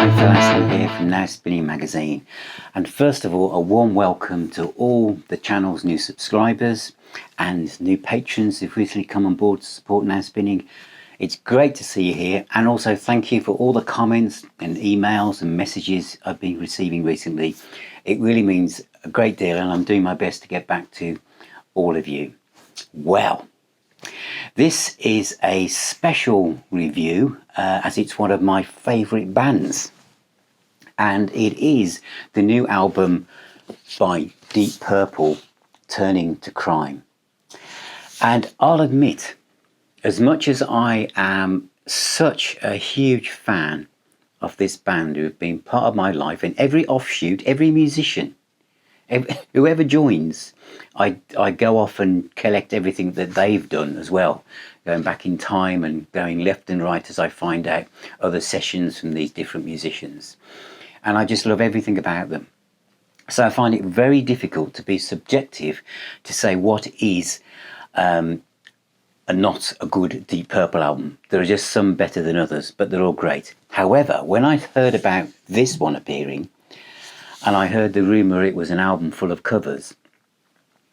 Here from Now Spinning Magazine, and first of all a warm welcome to all the channel's new subscribers and new patrons who've recently come on board to support Now Spinning. It's great to see you here, and also thank you for all the comments and emails and messages I've been receiving recently. It really means a great deal, and I'm doing my best to get back to all of you. Well, this is a special review as it's one of my favourite bands, and it is the new album by Deep Purple, Turning to Crime. And I'll admit, as much as I am such a huge fan of this band who have been part of my life, and every offshoot, every musician, whoever joins, I go off and collect everything that they've done as well, going back in time and going left and right as I find out other sessions from these different musicians. And I just love everything about them. So I find it very difficult to be subjective to say what is not a good Deep Purple album. There are just some better than others, but they're all great. However, when I heard about this one appearing, and I heard the rumour it was an album full of covers,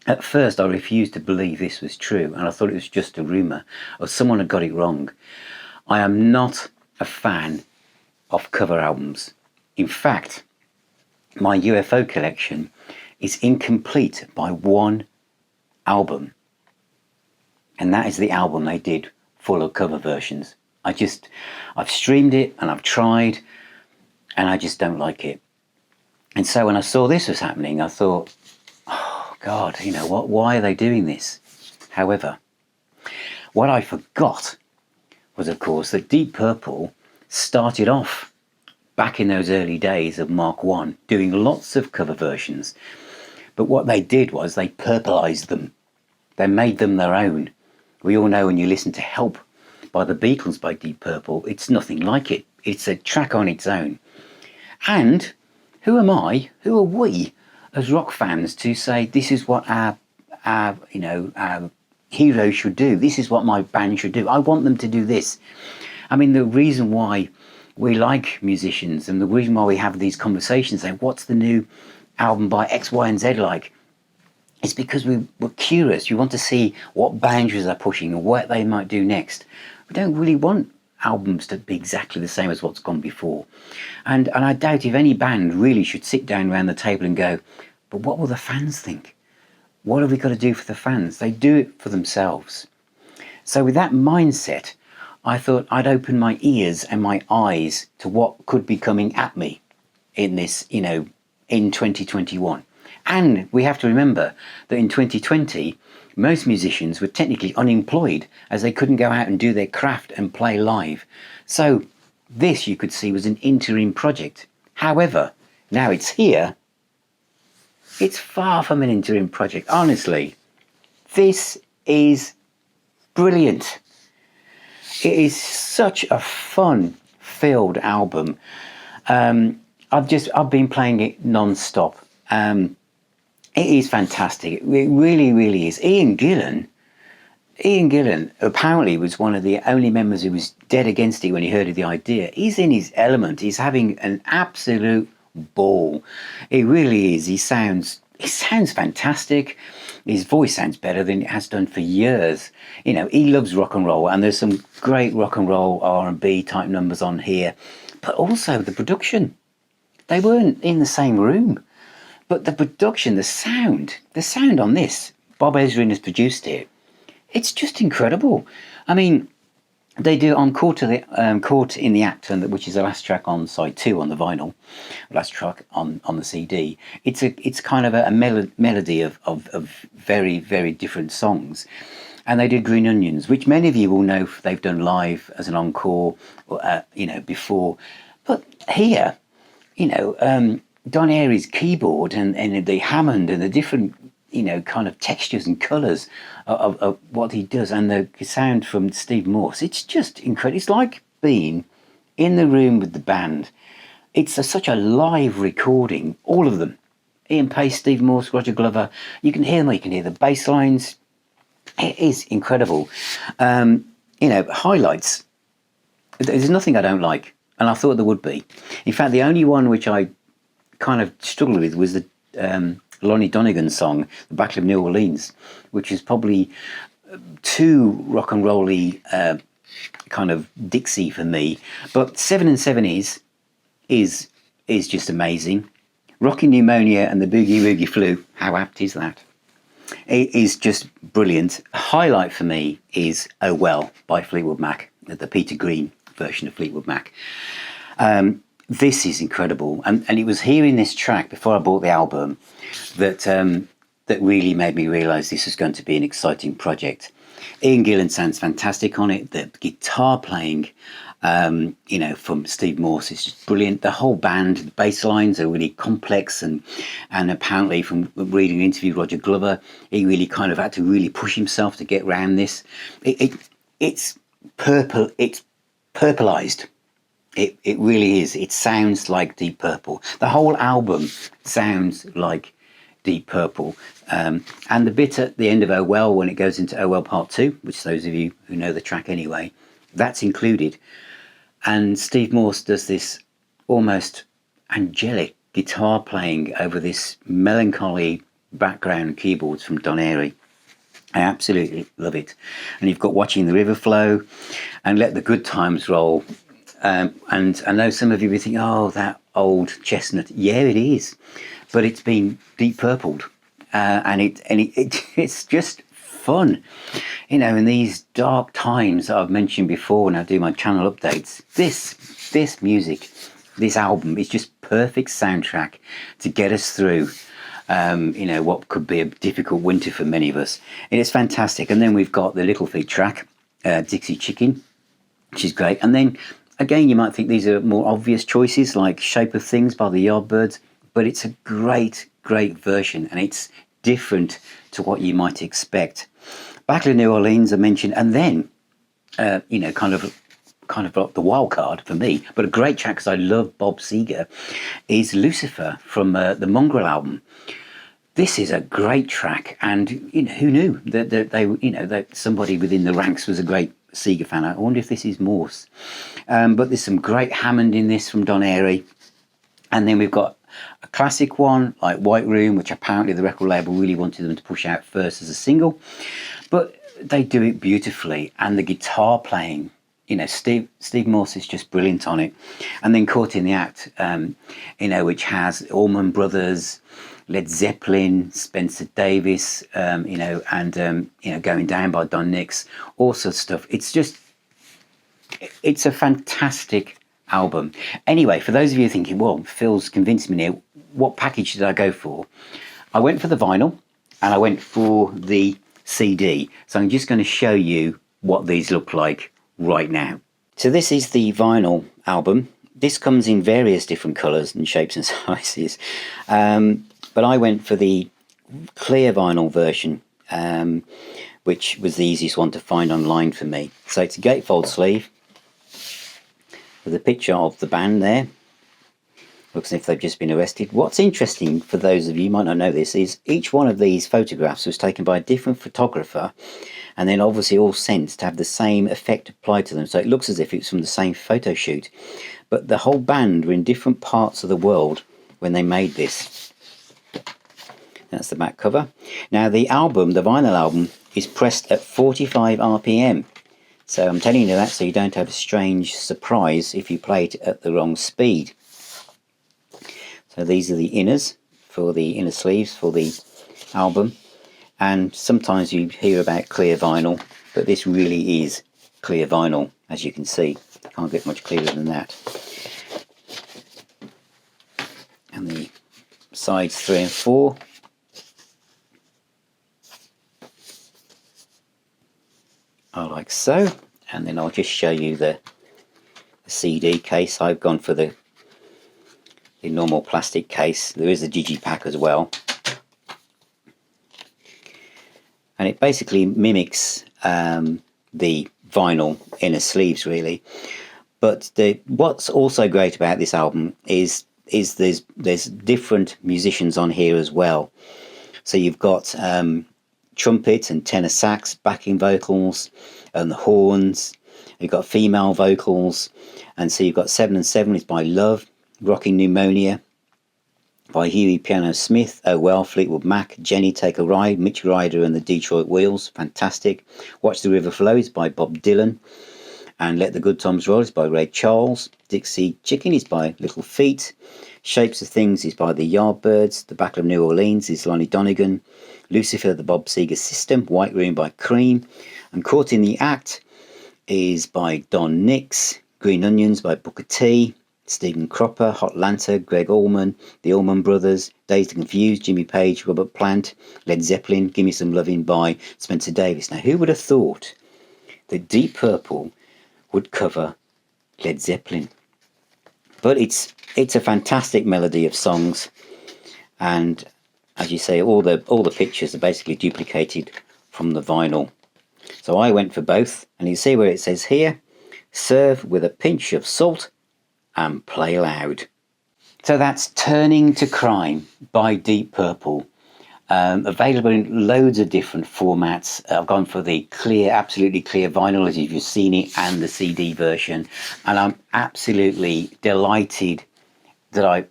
at first I refused to believe this was true, and I thought it was just a rumour, or someone had got it wrong. I am not a fan of cover albums. In fact, my UFO collection is incomplete by one album, and that is the album they did full of cover versions. I've streamed it and I've tried, and I just don't like it. And so when I saw this was happening, I thought, oh God, you know what? Why are they doing this? However, what I forgot was, of course, that Deep Purple started off back in those early days of Mark I, doing lots of cover versions. But what they did was they purpleized them. They made them their own. We all know when you listen to Help by the Beatles by Deep Purple, it's nothing like it. It's a track on its own. And who am I, who are we as rock fans to say this is what our heroes should do? This is what my band should do. I want them to do this. I mean, the reason why we like musicians and the reason why we have these conversations saying, what's the new album by X, Y, and Z like? It's because we're curious. We want to see what boundaries they're pushing and what they might do next. We don't really want albums to be exactly the same as what's gone before. And I doubt if any band really should sit down around the table and go, but what will the fans think? What have we got to do for the fans? They do it for themselves. So with that mindset, I thought I'd open my ears and my eyes to what could be coming at me in this, in 2021. And we have to remember that in 2020, most musicians were technically unemployed as they couldn't go out and do their craft and play live. So this, you could see, was an interim project. However, now it's here. It's far from an interim project. Honestly, this is brilliant. It is such a fun-filled album. I've been playing it non-stop. It is fantastic. It really, really is. Ian Gillan apparently was one of the only members who was dead against it when he heard of the idea. He's in his element. He's having an absolute ball. It really is. He sounds fantastic. His voice sounds better than it has done for years. He loves rock and roll, and there's some great rock and roll R&B type numbers on here. But also the production. They weren't in the same room. But the production, the sound on this, Bob Ezrin has produced it. It's just incredible. I mean, they do on Caught in the Act, which is the last track on side 2 on the vinyl, last track on the CD. It's kind of a melody of very, very different songs. And they did Green Onions, which many of you will know they've done live as an encore, before. But here, Don Airey's keyboard and the Hammond and the different, kind of textures and colours of what he does, and the sound from Steve Morse, it's just incredible. It's like being in the room with the band. It's such a live recording, all of them. Ian Pace, Steve Morse, Roger Glover. You can hear them, you can hear the bass lines. It is incredible. Highlights. There's nothing I don't like and I thought there would be. In fact, the only one which I kind of struggled with was the Lonnie Donegan song, The Battle of New Orleans, which is probably too rock and rolly, kind of Dixie for me. But 7 and 7 is just amazing. Rocking Pneumonia and the Boogie Woogie Flu, how apt is that? It is just brilliant. A highlight for me is Oh Well by Fleetwood Mac, the Peter Green version of Fleetwood Mac. This is incredible, and it was hearing this track before I bought the album that that really made me realise this was going to be an exciting project. Ian Gillan sounds fantastic on it. The guitar playing, from Steve Morse is just brilliant. The whole band, the bass lines are really complex, and apparently from reading an interview with Roger Glover, he really kind of had to really push himself to get around this. It's purple. It's purpleized. It really is. It sounds like Deep Purple. The whole album sounds like Deep Purple. And the bit at the end of Oh Well, when it goes into Oh Well Part 2, which those of you who know the track anyway, that's included. And Steve Morse does this almost angelic guitar playing over this melancholy background keyboards from Don Airey. I absolutely love it. And you've got Watching the River Flow and Let the Good Times Roll. And I know some of you will think, oh, that old chestnut. Yeah, it is, but it's been deep purpled, and it's just fun, in these dark times that I've mentioned before when I do my channel updates. This music, this album is just perfect soundtrack to get us through, what could be a difficult winter for many of us. And it's fantastic. And then we've got the Little Feat track, Dixie Chicken, which is great. And then again, you might think these are more obvious choices like Shape of Things by the Yardbirds, but it's a great version, and it's different to what you might expect. Battle of New Orleans I mentioned, and then, kind of the wild card for me, but a great track because I love Bob Seger, is Lucifer from the Mongrel album. This is a great track, and who knew that that somebody within the ranks was a great Seeger fan. I wonder if this is Morse. But there's some great Hammond in this from Don Airey. And then we've got a classic one like White Room, which apparently the record label really wanted them to push out first as a single. But they do it beautifully. And the guitar playing, Steve Morse is just brilliant on it. And then Caught in the Act, which has Allman Brothers, Led Zeppelin, Spencer Davis, Going Down by Don Nix, all sorts of stuff. It's a fantastic album. Anyway, for those of you thinking, well, Phil's convinced me now, what package did I go for? I went for the vinyl and I went for the CD. So I'm just going to show you what these look like right now. So this is the vinyl album. This comes in various different colours and shapes and sizes. But I went for the clear vinyl version, which was the easiest one to find online for me. So it's a gatefold sleeve with a picture of the band there. Looks as if they've just been arrested. What's interesting, for those of you who might not know this, is each one of these photographs was taken by a different photographer and then obviously all sent to have the same effect applied to them. So it looks as if it's from the same photo shoot. But the whole band were in different parts of the world when they made this. That's the back cover. Now the vinyl album, is pressed at 45 RPM. So I'm telling you that so you don't have a strange surprise if you play it at the wrong speed. So these are the inners, for the inner sleeves for the album. And sometimes you hear about clear vinyl, but this really is clear vinyl, as you can see. Can't get much clearer than that. And the sides 3 and 4. Like so, and then I'll just show you the CD case. I've gone for the normal plastic case. There is a digipack as well, and it basically mimics the vinyl inner sleeves really. But what's also great about this album is there's different musicians on here as well. So you've got trumpet and tenor sax backing vocals and the horns. You've got female vocals, And so you've got 7 and 7 is by Love, Rocking Pneumonia by Huey Piano Smith, Oh Well, Fleetwood Mac, Jenny Take a Ride, Mitch Ryder and the Detroit Wheels, fantastic. Watch the River Flows by Bob Dylan, and Let the Good Times Roll is by Ray Charles. Dixie Chicken is by Little Feat. Shapes of Things is by the Yardbirds. The Battle of New Orleans is Lonnie Donegan. Lucifer, the Bob Seger System. White Room by Cream. And Caught in the Act is by Don Nix. Green Onions by Booker T. Stephen Cropper, Hotlanta, Greg Allman, the Allman Brothers, Dazed and Confused, Jimmy Page, Robert Plant, Led Zeppelin, Gimme Some Lovin' by Spencer Davis. Now, who would have thought that Deep Purple would cover Led Zeppelin? But it's a fantastic melody of songs, and as you say, all the pictures are basically duplicated from the vinyl. So I went for both, and you see where it says here, serve with a pinch of salt and play loud. So that's Turning to Crime by Deep Purple. Available in loads of different formats. I've gone for the clear, absolutely clear vinyl as you've seen it, and the CD version, and I'm absolutely delighted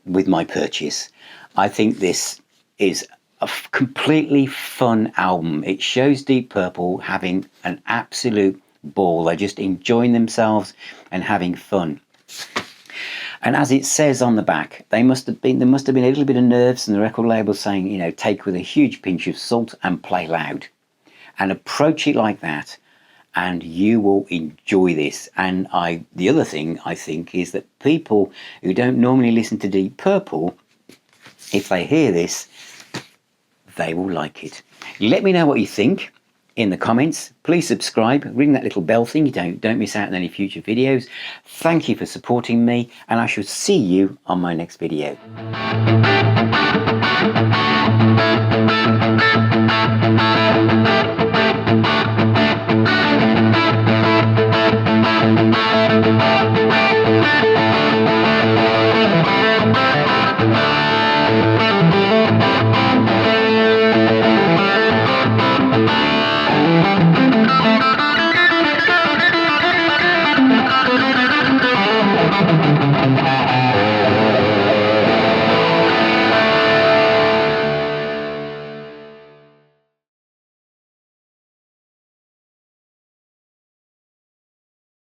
with my purchase. I think this is a completely fun album. It shows Deep Purple having an absolute ball. They're just enjoying themselves and having fun. And as it says on the back, there must have been a little bit of nerves in the record label saying, you know, take with a huge pinch of salt and play loud. And approach it like that, and you will enjoy this. And the other thing I think is that people who don't normally listen to Deep Purple, if they hear this, they will like it. Let me know what you think in the comments. Please subscribe, ring that little bell thing, you don't miss out on any future videos. Thank you for supporting me, and I shall see you on my next video.